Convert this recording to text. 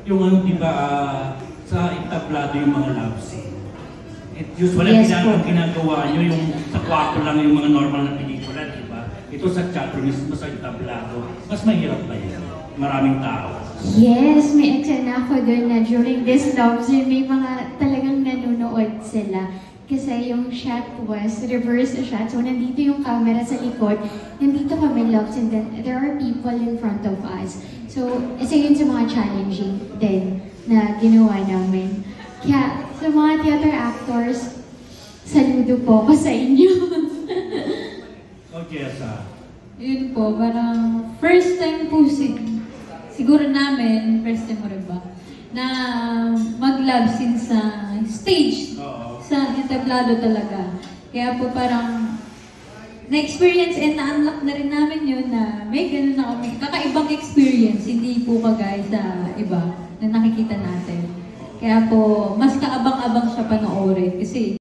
yung ano, di ba, sa entablado yung mga love scene. Usually, yes, ang ginagawa nyo, yung sa kwarto lang yung mga normal na pelikula, di ba? Ito sa chat room mismo, sa entablado, mas mahirap ba yan? Maraming tao. Yes, may eksena ako doon na during this love scene, may mga talagang nanonood sila. Kasi yung shot was reverse shot. So, nandito yung camera sa likod. Nandito kami love scene. Then, there are people in front of us. So, isa yun sa mga challenging din na ginawa namin. Kaya, sa mga theater actors, saludo po ako sa inyo. Okay, Asa. Yun po, parang first time po siguro namin, first time mo rin ba, na mag-love scene sa stage, sa entablado talaga. Kaya po parang na-experience and na-unlock na rin namin yun na may ganun na kami. Kakaibang experience, hindi po kagaya sa iba na nakikita natin. Kaya po, mas kaabang-abang siya panoorin kasi